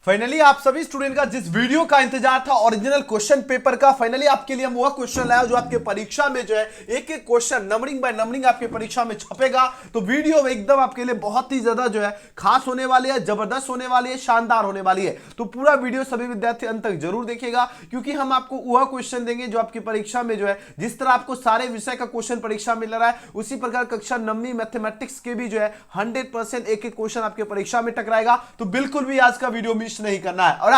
Finally आप सभी student का जिस वीडियो का इंतजार था ओरिजिनल क्वेश्चन पेपर का, फाइनली आपके लिए हम वह क्वेश्चन लाया जो आपके परीक्षा में जो है एक एक क्वेश्चन नंबरिंग बाय नंबरिंग आपके परीक्षा में छपेगा। तो वीडियो एकदम आपके लिए बहुत ही ज्यादा जो है खास होने वाली है, जबरदस्त होने वाली है, शानदार होने वाली है। तो पूरा वीडियो सभी विद्यार्थी अंत तक जरूर देखिएगा, क्योंकि हम आपको वह क्वेश्चन देंगे जो आपकी परीक्षा में जो है जिस तरह आपको सारे विषय का क्वेश्चन परीक्षा मिल रहा है, उसी प्रकार कक्षा 9वीं मैथमेटिक्स के भी जो है 100% एक एक क्वेश्चन आपके परीक्षा में टकराएगा। तो बिल्कुल भी आज का वीडियो मिस नहीं करना है। और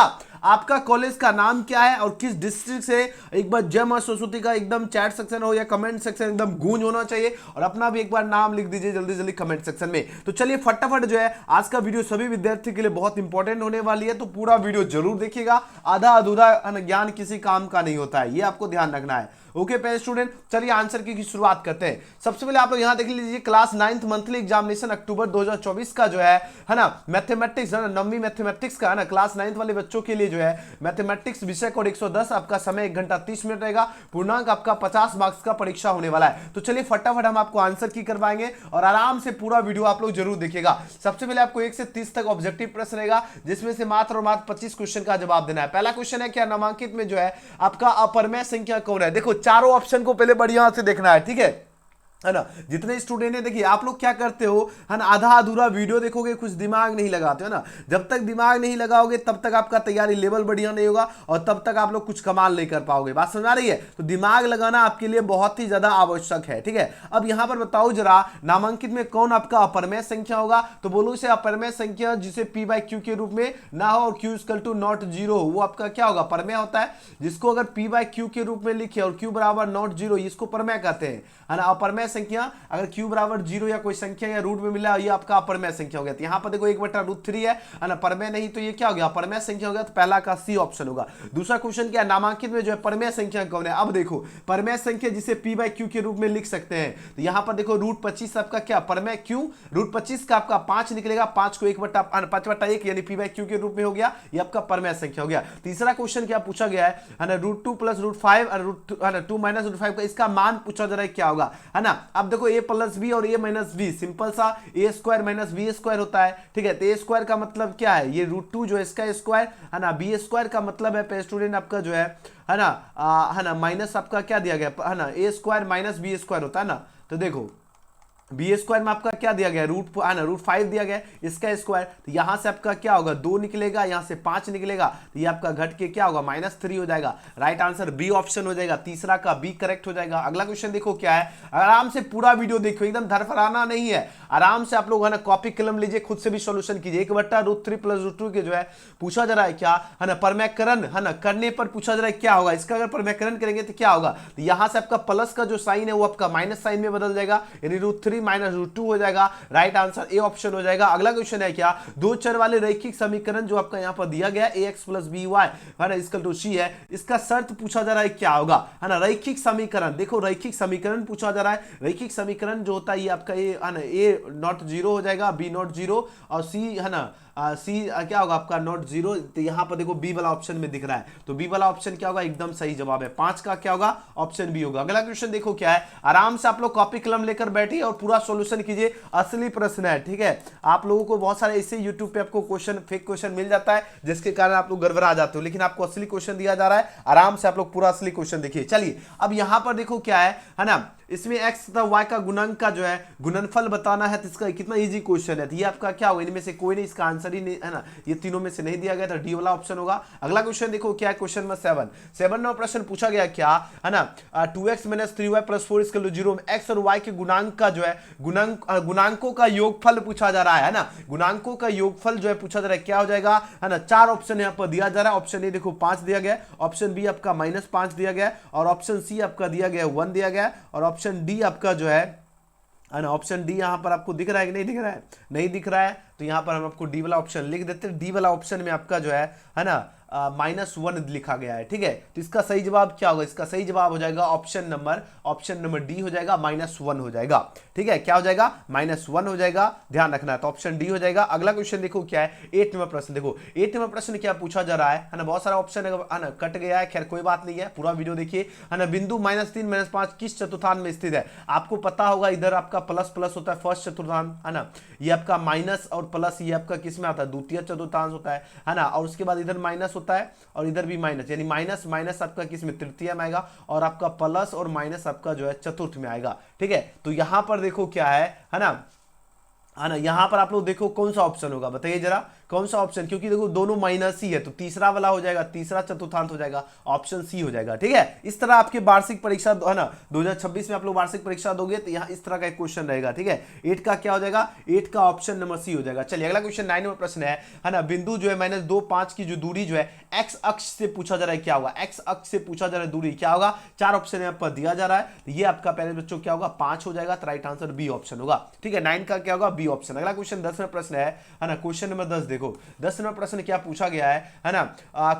आपका कॉलेज का नाम क्या है और किस डिस्ट्रिक्ट से, एक बार जय मां सरस्वती का एकदम चैट सेक्शन हो या कमेंट सेक्शन एकदम गूंज होना चाहिए, और अपना भी एक बार नाम लिख दीजिए जल्दी जल्दी कमेंट सेक्शन में। तो चलिए फटाफट जो है आज का वीडियो सभी विद्यार्थी के लिए बहुत इंपॉर्टेंट होने वाली है, तो पूरा वीडियो जरूर देखिएगा। आधा अधूरा ज्ञान किसी काम का नहीं होता है, ये आपको ध्यान रखना है। ओके पेयर स्टूडेंट, चलिए आंसर की शुरुआत करते हैं। सबसे पहले आप लोग यहां देख लीजिए, क्लास 9th मंथली एग्जामिनेशन अक्टूबर 2024 का जो है ना मैथमेटिक्स, है ना 9वीं मैथमेटिक्स का, है ना क्लास 9th वाले बच्चों के लिए जो है मैथमेटिक्स विषय कोड 110, आपका समय 1 घंटा 30 मिनट रहेगा, पूर्णांक आपका 50 मार्क्स का परीक्षा होने वाला है। तो चलिए फटाफट हम आपको आंसर की करवाएंगे और आराम से पूरा वीडियो आप लोग जरूर देखिएगा। सबसे पहले आपको 1 से 30 तक ऑब्जेक्टिव प्रश्न रहेगा, जिसमें से मात्र और मात्र 25 क्वेश्चन का जवाब देना है। पहला क्वेश्चन है, क्या नामांकित में जो है आपका अपरमेय संख्या कौन है। देखो चारों ऑप्शन को पहले बढ़िया से देखना है, ठीक है ना। जितने स्टूडेंट है, देखिए आप लोग क्या करते हो, है ना, आधा अधूरा वीडियो देखोगे, कुछ दिमाग नहीं लगाते हो ना। जब तक दिमाग नहीं लगाओगे तब तक आपका तैयारी लेवल बढ़िया नहीं होगा और तब तक आप लोग कुछ कमाल नहीं कर पाओगे। बात समझ आ रही है। तो दिमाग लगाना आपके लिए बहुत ही ज्यादा आवश्यक है, ठीक है। अब यहां पर बताओ जरा, नामांकित में कौन आपका अपरमेय संख्या होगा। तो बोलो इसे अपरमेय संख्या जिसे p/q के रूप में ना हो और q = नॉट 0 हो, वो आपका क्या होगा, परमेय होता है। जिसको अगर p/q के रूप में लिखे और q = नॉट 0, इसको परमेय कहते हैं, है ना। अपरमेय संख्या अगर q = 0 या कोई संख्या या रूट में मिला, ये आपका अपरमेय संख्या हो गया। तो यहां पर देखो 1/√3 है ना, परमेय नहीं तो ये क्या हो गया, अपरमेय संख्या हो गया। तो पहला का सी ऑप्शन होगा। दूसरा क्वेश्चन क्या है, नामांकित में जो है परमेय संख्या कौन है। अब देखो परमेय संख्या जिसे p/q के रूप में लिख सकते हैं, तो यहां पर देखो √25 आपका क्या परमेय, क्यों √25 का आपका 5 निकलेगा, 5 को 5/1 यानी p/q के रूप में हो गया, ये आपका परमेय संख्या हो गया। तीसरा क्वेश्चन क्या पूछा गया है ना, √2 + √5 और 2 - √5 का इसका मान पूछा जा रहा है, क्या होगा, है ना। अब देखो a + b और a - b, सिंपल सा a² - b² होता है, ठीक है। तो a² का मतलब क्या है, ये √2 जो है इसका स्क्वायर, है ना। b² का मतलब है स्टूडेंट आपका जो है ना माइनस आपका क्या दिया गया, है ना, a² - b² होता है ना। तो देखो b² में आपका क्या दिया गया, √5 दिया गया, इसका स्क्वायर। तो यहां से आपका क्या होगा, 2 निकलेगा, यहां से 5 निकलेगा, तो ये आपका घट के क्या होगा, -3 हो जाएगा। राइट आंसर बी ऑप्शन हो जाएगा, तीसरा का बी करेक्ट हो जाएगा। अगला क्वेश्चन देखो क्या है, आराम से पूरा वीडियो देखो, एकदम धरफराना नहीं है। आराम से आप लोग है ना कॉपी कलम लीजिए, खुद से भी सोल्यूशन कीजिए। 1/√3 + √2 के जो है पूछा जा रहा है क्या, है ना, परमेयकरण, है ना, करने पर पूछा जा रहा है क्या होगा। इसका अगर परमेयकरण करेंगे तो क्या होगा, तो यहां से आपका प्लस का जो साइन है वो आपका माइनस साइन में बदल जाएगा, यानी √3 - √2 हो जाएगा। राइट आंसर ए ऑप्शन हो जाएगा। अगला क्वेश्चन है क्या, दो चर वाले रैखिक समीकरण जो आपका यहां पर दिया गया ax + by, है ना, = c है, इसका शर्त पूछा जा रहा है क्या होगा, है ना। रैखिक समीकरण, देखो रैखिक समीकरण पूछा जा रहा है। रैखिक समीकरण जो होता है ये आपका ए, है ना, a नॉट 0 हो जाएगा, b नॉट 0 और c, है ना, सी क्या होगा आपका नॉट 0। तो यहां पर देखो बी वाला ऑप्शन में दिख रहा है, तो बी वाला ऑप्शन क्या होगा, एकदम सही जवाब है। 5 का क्या होगा, ऑप्शन बी होगा। अगला क्वेश्चन देखो क्या है, आराम से आप लोग कॉपी कलम लेकर बैठिए और पूरा सॉल्यूशन कीजिए। असली प्रश्न है, ठीक है। आप लोगों को बहुत सारे ऐसे यूट्यूब पे आपको क्वेश्चन, फेक क्वेश्चन मिल जाता है, जिसके कारण आप लोग गड़बड़ा जाते हो, लेकिन आपको असली क्वेश्चन दिया जा रहा है। आराम से आप लोग पूरा असली क्वेश्चन देखिए। चलिए अब यहां पर देखो क्या है ना, इसमें x तथा y का गुणनक का जो है गुणनफल बताना है। तो इसका कितना इजी क्वेश्चन है, तो ये आपका क्या होगा, इनमें से कोई नहीं, इसका आंसर ही नहीं, है ना, ये तीनों में से नहीं दिया गया, तो डी वाला ऑप्शन होगा। अगला क्वेश्चन देखो क्या है, क्वेश्चन नंबर 7 नंबर प्रश्न पूछा गया क्या, है ना, 2x - 3y + 4 = 0 में x और y के गुणांक का जो है गुणांकों का योगफल पूछा जा रहा है ना। गुणांकों का योगफल जो है पूछा जा रहा है, क्या हो जाएगा, है ना। 4 ऑप्शन यहाँ पर दिया जा रहा है। ऑप्शन ए देखो 5 दिया गया, ऑप्शन बी आपका -5 दिया गया, और ऑप्शन सी आपका दिया गया 1 दिया गया, और ऑप्शन डी आपका जो है ना, ऑप्शन डी यहां पर आपको दिख रहा है कि नहीं दिख रहा है, नहीं दिख रहा है। तो यहां पर हम आपको डी वाला ऑप्शन लिख देते हैं। डी वाला ऑप्शन में आपका जो है ना -1 लिखा गया है, ठीक है। तो इसका सही जवाब क्या होगा, इसका सही जवाब हो जाएगा ऑप्शन नंबर डी हो जाएगा, -1 हो जाएगा, ठीक है। क्या हो जाएगा, -1 हो जाएगा, ध्यान रखना है। तो ऑप्शन डी हो जाएगा। अगला क्वेश्चन देखो क्या है, 8 नंबर प्रश्न देखो। 8 नंबर प्रश्न क्या पूछा जा रहा है ना, बहुत सारा ऑप्शन है ना, कट गया है, खैर कोई बात नहीं है, पूरा वीडियो देखिए, है ना। बिंदु -3 - 5 किस चतुर्थांश में स्थित है। आपको पता होगा इधर आपका प्लस प्लस होता है फर्स्ट चतुर्थांश, है ना, ये आपका माइनस और प्लस ये आपका किस में आता है, द्वितीय चतुर्थांश होता है ना। और उसके बाद इधर माइनस होता है और इधर भी माइनस, यानी माइनस माइनस आपका किस में, तृतीय में आएगा, और आपका प्लस और माइनस आपका जो है चतुर्थ में आएगा, ठीक है। तो यहां पर देखो क्या है ना, यहां पर आप लोग देखो कौन सा ऑप्शन होगा, बताइए जरा कौन सा ऑप्शन, क्योंकि देखो दोनों माइनस ही है तो तीसरा वाला हो जाएगा, तीसरा चतुर्थांश हो जाएगा, ऑप्शन सी हो जाएगा, ठीक है। इस तरह आपके वार्षिक परीक्षा है ना 2026 में आप लोग वार्षिक परीक्षा दोगे तो यहाँ इस तरह का एक क्वेश्चन रहेगा, ठीक है। 8 का क्या हो जाएगा, 8 का ऑप्शन नंबर सी हो जाएगा। चलिए अगला क्वेश्चन 9 नंबर प्रश्न है ना, बिंदु जो है -2 5 की जो दूरी जो है एक्स अक्ष से पूछा जा रहा है क्या होगा, एक्स अक्ष से पूछा जा रहा है दूरी क्या होगा, 4 ऑप्शन यहाँ पर दिया जा रहा है, ये आपका पहले बच्चों क्या होगा 5 हो जाएगा, तो राइट आंसर बी ऑप्शन होगा, ठीक है। 9 का क्या होगा, बी ऑप्शन। अगला क्वेश्चन 10 में प्रश्न है ना, क्वेश्चन नंबर 10 देखो, 10 नंबर प्रश्न क्या पूछा गया है ना,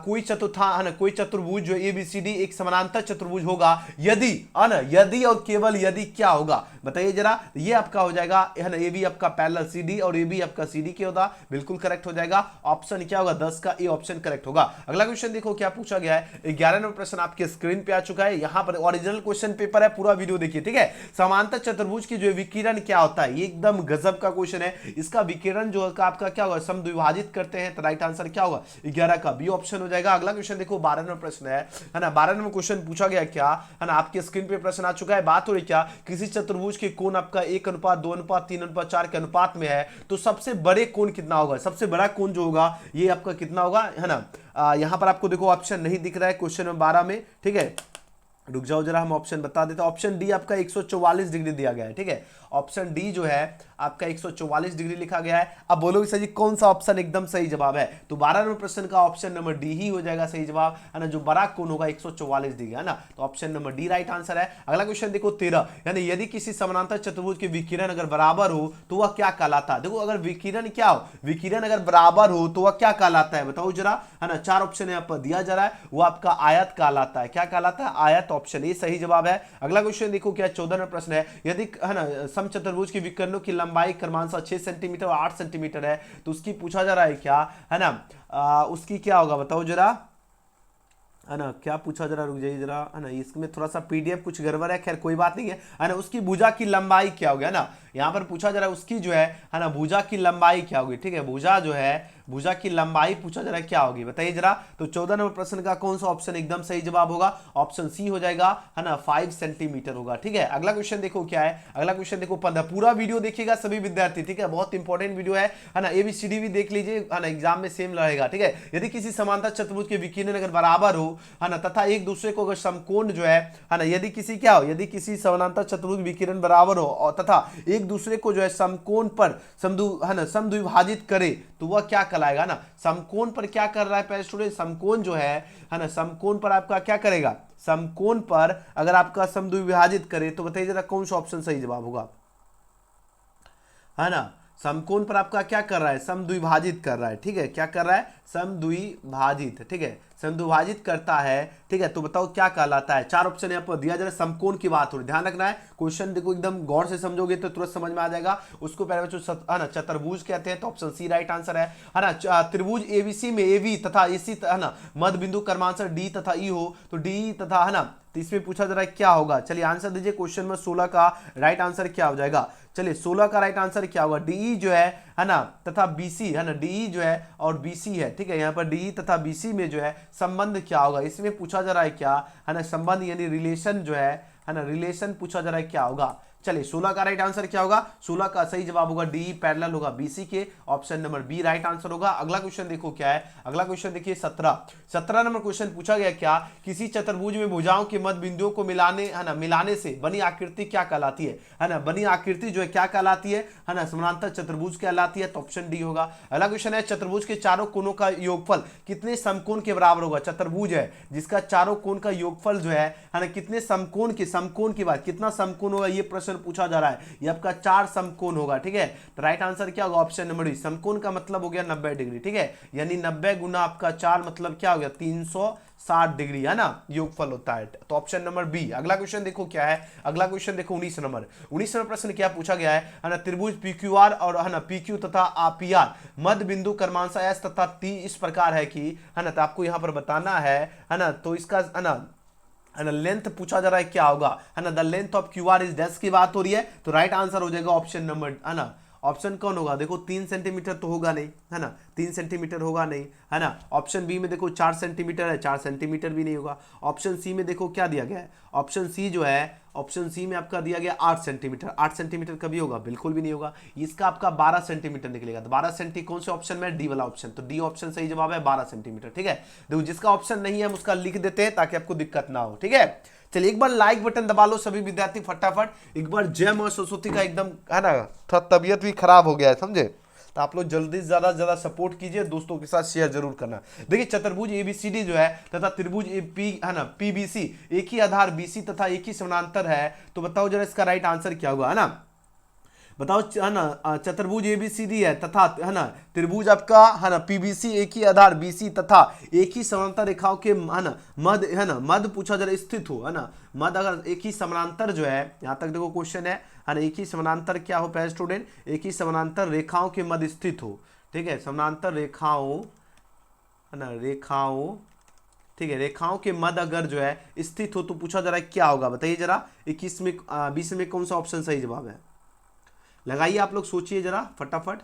कोई चतुर्थांश है ना, कोई चतुर्भुज जो एबीसीडी एक समानांतर चतुर्भुज होगा यदि, है ना, यदि और केवल यदि क्या होगा, बताइए जरा। ये आपका हो जाएगा है ना, ए बी आपका पैरेलल सीडी और ए बी आपका सीडी क्या होगा, बिल्कुल करेक्ट हो जाएगा, ऑप्शन क्या होगा 10 का ए ऑप्शन करेक्ट होगा। अगला क्वेश्चन देखो क्या पूछा गया है, 11 नंबर प्रश्न आपके स्क्रीन पे आ चुका है, यहां पर ओरिजिनल क्वेश्चन पेपर है, पूरा वीडियो देखिए, ठीक है। समांतर चतुर्भुज की जो विकिरण क्या होता है, ये एकदम गजब का क्वेश्चन है, इसका विकिरण जो आपका क्या होगा, समद्विभाजित करते हैं, तो राइट आंसर क्या होगा 11 का बी ऑप्शन हो जाएगा। अगला क्वेश्चन देखो 12 नंबर प्रश्न है ना, 12 नंबर क्वेश्चन पूछा गया क्या है ना, आपके स्क्रीन पे प्रश्न आ चुका है, बात हो रही क्या, किसी चतुर्भुज के कोण आपका 1:2:3:4 के अनुपात में है, तो सबसे बड़े कोण कितना होगा, सबसे बड़ा कोण जो होगा ये आपका कितना होगा, है ना। यहां पर आपको देखो ऑप्शन नहीं दिख रहा है क्वेश्चन नंबर 12 में, ठीक है, रुक जाओ जरा हम ऑप्शन बता देते हैं। ऑप्शन डी आपका 144 डिग्री दिया गया है, ठीक है, ऑप्शन डी जो है आपका 144 डिग्री लिखा गया है। अब बोलोगे सर जी कौन सा ऑप्शन एकदम सही जवाब है, तो 12 नंबर प्रश्न का ऑप्शन नंबर डी ही हो जाएगा सही जवाब, है ना, जो बड़ा कोण होगा 144 डिग्री, है ना, तो option number D right answer है। अगला क्वेश्चन देखो 13, यानी यदि किसी समानांतर चतुर्भुज के विकिरण अगर बराबर हो तो वह क्या कहलाता है, देखो अगर विकिरण क्या हो, विकिरण अगर बराबर हो तो वह क्या कहलाता है, बताओ जरा, है ना, 4 ऑप्शन यहाँ पर दिया जा रहा है, वो आपका आयत कहलाता है, क्या कहलाता है, आयत, ऑप्शन ए सही जवाब है। अगला क्वेश्चन देखो क्या 14 नंबर प्रश्न है, यदि है ना समचतुर्भुज की विकर्णों की लंबाई क्रमशः 6 सेंटीमीटर और 8 सेंटीमीटर है, तो उसकी पूछा जा रहा है क्या, है ना, उसकी क्या होगा बताओ जरा, है ना, क्या पूछा जरा, रुक जाइए जरा, है ना, इसमें थोड़ा सा पीडीएफ कुछ गड़बड़ है, खैर कोई बात नहीं है ना, उसकी भुजा की लंबाई क्या होगी, है ना, यहां पर पूछा जा रहा है उसकी जो है ना भुजा की लंबाई क्या होगी, ठीक है, भुजा जो है भुजा की लंबाई पूछा जा रहा है क्या होगी, बताइए जरा। तो 14 नंबर प्रश्न का कौन सा ऑप्शन एकदम सही जवाब होगा, ऑप्शन सी हो जाएगा, है ना, 5 सेंटीमीटर होगा, ठीक है। अगला क्वेश्चन देखो क्या है, अगला क्वेश्चन देखो 15, पूरा वीडियो देखिएगा सभी विद्यार्थी, ठीक है, बहुत इंपॉर्टेंट वीडियो है ना, एबीसीडी भी देख लीजिए, है ना, एग्जाम में सेम रहेगा, ठीक है। यदि किसी समांतर चतुर्भुज के विकिरण अगर बराबर हो, है ना, तथा एक दूसरे को अगर समकोण जो है ना, यदि किसी क्या हो, यदि किसी समानांतर चतुर्भुज विकिरण बराबर हो और तथा एक दूसरे को जो है समकोण पर समद्विभाजित करे, तो वह क्या कहलाएगा ना, समकोण पर क्या कर रहा है पहले स्टूडेंट, समकोण जो है ना, समकोण पर आपका क्या करेगा, समकोण पर अगर आपका समद्विभाजित करे, तो बताइए जरा कौन सा ऑप्शन सही जवाब होगा, है ना, समकोण पर आपका क्या कर रहा है, समद्विभाजित कर रहा है, ठीक है, क्या कर रहा है, समद्विभाजित, ठीक है, समद्विभाजित करता है, ठीक है, तो बताओ क्या कहलाता है। 4 ऑप्शन यहाँ पर दिया जा रहा है, समकोण की बात हो रही है, ध्यान रखना है, क्वेश्चन देखो एकदम गौर से समझोगे तो तुरंत समझ में आ जाएगा। उसको पहले बच्चों है ना चतुर्भुज कहते हैं, तो ऑप्शन सी राइट आंसर है ना। त्रिभुज एबीसी में एबी तथा एसी है ना मध्य बिंदु क्रमांश डी तथा ई हो, तो डी तथा है ना, तो इसमें पूछा जा रहा है क्या होगा, चलिए आंसर दीजिए, क्वेश्चन में 16 का राइट आंसर क्या हो जाएगा, चलिए 16 का राइट आंसर क्या होगा, डीई जो है ना, तथा बीसी, है ना, डीई जो है और बीसी है, ठीक है, यहाँ पर डीई तथा बीसी में जो है संबंध क्या होगा, इसमें पूछा जा रहा है क्या, है ना, संबंध यानी रिलेशन जो है ना, रिलेशन पूछा जा रहा है क्या होगा। चलिए 16 का राइट आंसर क्या होगा, 16 का सही जवाब होगा डी पैरेलल होगा बीसी के, option number B right answer होगा। अगला क्वेश्चन देखो क्या है, अगला क्वेश्चन देखिए 17 नंबर क्वेश्चन पूछा गया क्या, किसी चतुर्भुज में भुजाओं के मध्य बिंदुओं को मिलाने, है ना, मिलाने से बनी आकृति क्या कहलाती है ना, बनी आकृति जो है क्या कहलाती है ना, समानांतर चतुर्भुज कहलाती है, तो ऑप्शन डी होगा। अगला क्वेश्चन है चतुर्भुज के चारों कोणों का योगफल कितने समकोण के बराबर होगा, चतुर्भुज है जिसका चारों कोण का योगफल जो है ना, कितने समकोण की बात, कितना समकोण होगा ये प्रश्न पूछा जा रहा है, ये आपका 4 समकोण होगा, ठीक है, तो राइट आंसर क्या होगा, ऑप्शन नंबर डी, समकोण का मतलब हो गया 90 डिग्री, ठीक है, यानी 90 गुना आपका 4 मतलब क्या हो गया 360 डिग्री, है ना, योगफल होता है, तो ऑप्शन नंबर बी। अगला क्वेश्चन देखो क्या है, अगला क्वेश्चन देखो 19 नंबर प्रश्न क्या पूछा गया है ना, त्रिभुज पीक्यूआर और है ना पीक्यू तथा पीआर मध्य बिंदु क्रमांश एस तथा टी इस प्रकार है कि, है ना, तो आपको यहां पर बताना है ना, तो इसका है ना लेंथ पूछा जा रहा है क्या होगा, है ना, the length of Q R is dash की बात हो रही है, तो राइट आंसर हो जाएगा ऑप्शन नंबर, है ना, ऑप्शन कौन होगा, देखो 3 सेंटीमीटर तो होगा नहीं, है ना, 3 सेंटीमीटर होगा नहीं, है ना। ऑप्शन बी में देखो 4 सेंटीमीटर है, 4 सेंटीमीटर भी नहीं होगा। ऑप्शन सी में देखो क्या दिया गया है, ऑप्शन सी जो है, ऑप्शन सी में आपका दिया गया 8 सेंटीमीटर, 8 सेंटीमीटर कभी होगा, बिल्कुल भी नहीं होगा। इसका आपका 12 सेंटीमीटर निकलेगा, तो 12 सेंटी कौन से ऑप्शन में, डी वाला ऑप्शन, तो डी ऑप्शन सही जवाब है 12 सेंटीमीटर, ठीक है। देखो जिसका ऑप्शन नहीं है हम उसका लिख देते हैं ताकि आपको दिक्कत ना हो, ठीक है। चलिए एक बार लाइक बटन दबा लो सभी विद्यार्थी फटाफट, एक बार जय मां सरस्वती का एकदम, है ना, थोड़ा तबियत भी खराब हो गया है, समझे, तो आप लोग जल्दी से ज्यादा सपोर्ट कीजिए, दोस्तों के साथ शेयर जरूर करना। देखिए चतुर्भुज एबीसीडी जो है तथा त्रिभुज एपी, है ना, पीबीसी, एक ही आधार बीसी तथा एक ही समानांतर है, तो बताओ जरा इसका राइट आंसर क्या होगा, है ना, बताओ, है ना, चतुर्भुज एबीसीडी है तथा, है ना, त्रिभुज आपका, है ना, पीबीसी, एक ही आधार बीसी तथा एक ही समांतर रेखाओं के, है ना, मध्य, है ना, मध्य पूछा जरा स्थित हो, है ना, मध्य अगर एक ही समानांतर जो है, यहां तक देखो क्वेश्चन है ना, एक ही समानांतर क्या हो पहले स्टूडेंट, एक ही समानांतर रेखाओं के मध्य स्थित हो, ठीक है, समानांतर रेखाओं, है ना, रेखाओं, ठीक है, रेखाओं के मध्य अगर जो है स्थित हो तो पूछा जरा क्या होगा, बताइए जरा, 21 में 20 में कौन सा ऑप्शन सही जवाब है, लगाइए आप लोग, सोचिए जरा फटाफट।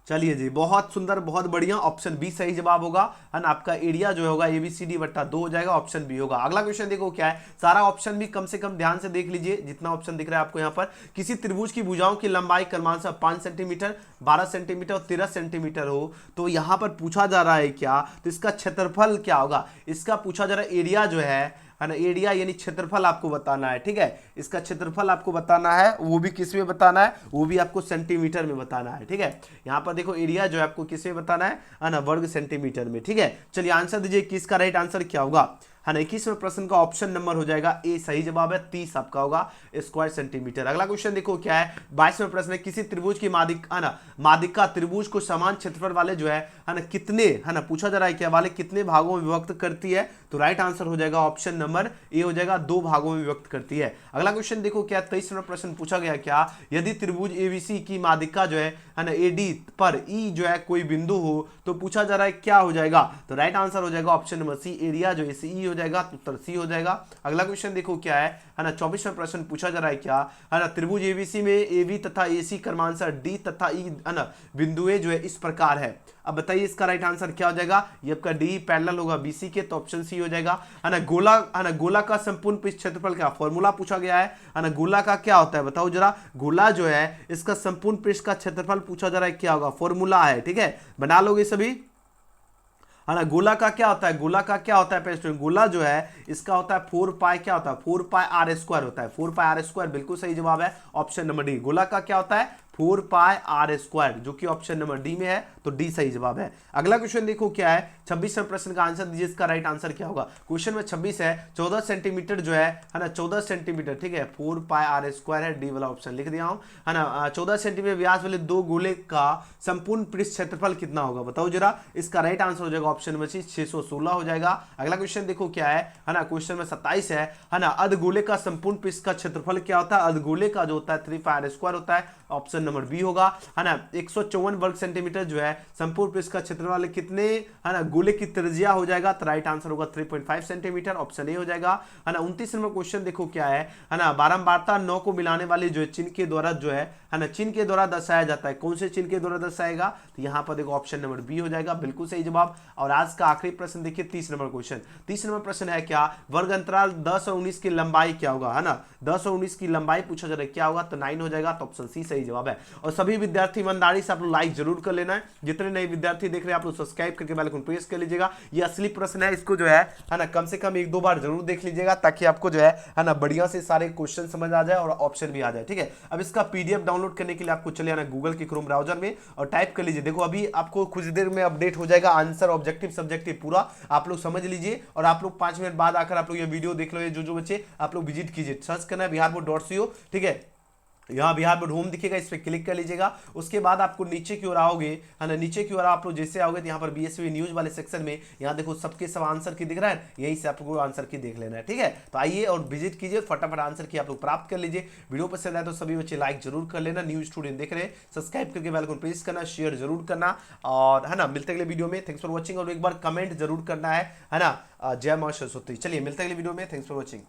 चलिए जी, बहुत सुंदर, बहुत बढ़िया, ऑप्शन बी सही जवाब होगा, है ना, आपका एरिया जो होगा एबीसीडी बट्टा 2 हो जाएगा, ऑप्शन बी होगा। अगला क्वेश्चन देखो क्या है, सारा ऑप्शन भी कम से कम ध्यान से देख लीजिए, जितना ऑप्शन दिख रहा है आपको यहाँ पर, किसी त्रिभुज की भुजाओं की लंबाई क्रमशः 5 सेंटीमीटर, 12 सेंटीमीटर और 13 सेंटीमीटर हो, तो यहाँ पर पूछा जा रहा है क्या, तो इसका क्षेत्रफल क्या होगा, इसका पूछा जा रहा है एरिया जो है ना, एरिया यानी क्षेत्रफल आपको बताना है, ठीक है, इसका क्षेत्रफल आपको बताना है, वो भी किस में बताना है, वो भी आपको सेंटीमीटर में बताना है, ठीक है। यहाँ पर देखो एरिया जो है आपको किस में बताना है ना, वर्ग सेंटीमीटर में, ठीक है। चलिए आंसर दीजिए कि इसका राइट आंसर क्या होगा, है ना, 21वें प्रश्न का ऑप्शन नंबर हो जाएगा ए सही जवाब है, 30 आपका होगा स्क्वायर सेंटीमीटर। अगला क्वेश्चन देखो क्या है, 22वें प्रश्न है, किसी त्रिभुज की मादिका, है ना, मादिका त्रिभुज को समान क्षेत्रफल वाले जो है ना, कितने, है ना, पूछा जा रहा है क्या, वाले कितने भागों में विभक्त करती है, तो राइट आंसर हो जाएगा ऑप्शन नंबर ए हो जाएगा, 2 भागों में विभक्त करती है। अगला क्वेश्चन देखो क्या, 23वां प्रश्न पूछा गया क्या, यदि त्रिभुज एबीसी की मादिका जो है ना, एडी पर ई जो है कोई बिंदु हो, तो पूछा जा रहा है क्या हो जाएगा, तो राइट आंसर हो जाएगा ऑप्शन नंबर सी, एरिया जो है ई हो जाएगा, तो उत्तर सी हो जाएगा। अगला क्वेश्चन देखो क्या है ना, 24वां प्रश्न पूछा जा रहा है क्या, है ना, त्रिभुज एबीसी में एबी तथा एसी क्रमांशः डी तथा ई, है ना, बिंदुएं जो है इस प्रकार है, अब बताइए इसका राइट आंसर क्या हो जाएगा, ये आपका डी पैरेलल होगा बीसी के, तो ऑप्शन सी हो जाएगा, है ना। गोला, है ना, गोला का संपूर्ण पृष्ठ क्षेत्रफल क्या, फॉर्मूला पूछा गया है ना, गोला का क्या होता है बताओ जरा, गोला जो है इसका संपूर्ण पृष्ठ का क्षेत्रफल पूछा जा रहा है क्या होगा, फॉर्मूला है, ठीक है, बना लोगे सभी, है ना। गोला का क्या होता है, गोला का क्या होता है पेस्ट, गोला जो है इसका होता है 4 पाई, क्या होता है 4 पाई आर स्क्वायर होता है, 4 पाई आर स्क्वायर, बिल्कुल सही जवाब है ऑप्शन नंबर डी, गोला का क्या होता है 4 पाई आर स्क्वायर, जो कि ऑप्शन नंबर डी में है, तो डी सही जवाब है। अगला क्वेश्चन देखो क्या है, 26वें प्रश्न का आंसर दीजिए, इसका राइट आंसर क्या होगा, क्वेश्चन में 26 है, 14 सेंटीमीटर जो है ना, 14 सेंटीमीटर, ठीक है, 4 पाई आर स्क्वायर है, डी वाला ऑप्शन लिख दिया हूं, है ना। 14 सेंटीमीटर व्यास वाले 2 गोले का संपूर्ण पृष्ठ क्षेत्रफल कितना होगा, बताओ जरा, इसका राइट आंसर हो जाएगा ऑप्शन नंबर सी, 616 हो जाएगा। अगला क्वेश्चन देखो क्या है ना, क्वेश्चन में 27 है ना, अर्धगोले का संपूर्ण पृष्ठ का क्षेत्रफल क्या होता है, अर्धगोले का जो होता है 3 पाई आर स्क्वायर होता है, ऑप्शन नंबर बी होगा, है ना। 154 वर्ग सेंटीमीटर जो है संपूर्ण पृष्ठ का क्षेत्रफल वाले कितने, है ना, गोले की त्रिज्या हो जाएगा, तो राइट आंसर होगा 3.5 सेंटीमीटर, ऑप्शन ए हो जाएगा, है ना। 29 नंबर क्वेश्चन देखो क्या है ना, बारंबारता 9 को मिलाने वाली जो है चिन्ह के द्वारा जो है ना, चिन्ह के द्वारा दर्शाया जाता है, कौन से चिन्ह के द्वारा दर्शाएगा, तो यहां पर देखो ऑप्शन नंबर बी हो जाएगा, बिल्कुल सही जवाब। और आज का आखिरी प्रश्न देखिए 30 नंबर क्वेश्चन, 30 नंबर प्रश्न है क्या, वर्ग अंतराल 10 और 19 की लंबाई क्या होगा, है ना, 10 और 19 की लंबाई पूछा जा रहा है क्या होगा, तो 9 हो जाएगा, तो ऑप्शन सी सही जवाब है। और सभी विद्यार्थी ईमानदारी से आप लोग लाइक जरूर कर लेना है, जितने नए विद्यार्थी देख रहे हैं आप लोग सब्सक्राइब करके बेल आइकन प्रेस कर लीजिएगा, ये असली प्रश्न है, इसको जो है ना कम से कम 1-2 बार जरूर देख लीजिएगा, ताकि आपको जो है ना बढ़िया से सारे क्वेश्चन समझ आ जाए और ऑप्शन भी आ जाए, ठीक है। अब इसका पीडीएफ डाउनलोड करने के लिए आपको चले आना गूगल के क्रोम ब्राउजर में और टाइप कर लीजिए, देखो अभी आपको कुछ देर में अपडेट हो जाएगा, आंसर ऑब्जेक्टिव सब्जेक्टिव पूरा आप लोग समझ लीजिए, और आप लोग 5 मिनट बाद आकर आप लोग ये वीडियो देख लो, जो बच्चे आप लोग विजिट कीजिए, सर्च करना है biharboard.co, ठीक है, यहाँ बिहार बोर्ड होम दिखेगा, इस पर क्लिक कर लीजिएगा, उसके बाद आपको नीचे की ओर आओगे, है ना, नीचे की ओर आप लोग जैसे आओगे तो यहाँ पर बीएसवी न्यूज वाले सेक्शन में यहाँ देखो सबके सब आंसर की दिख रहा है, यहीं से आपको आंसर की देख लेना है, ठीक है। तो आइए और विजिट कीजिए, फटाफट आंसर की आप लोग प्राप्त कर लीजिए। वीडियो पसंद आए तो सभी बच्चे लाइक जरूर कर लेना, न्यूज स्टूडेंट देख रहे हैं सब्सक्राइब करके बेल आइकन प्रेस करना, शेयर जरूर करना, और है ना मिलते अगले वीडियो में, थैंक्स फॉर वॉचिंग, और एक बार कमेंट जरूर करना है ना, जय मां सरस्वती। चलिए मिलते अगले वीडियो में, थैंक्स फॉर वॉचिंग।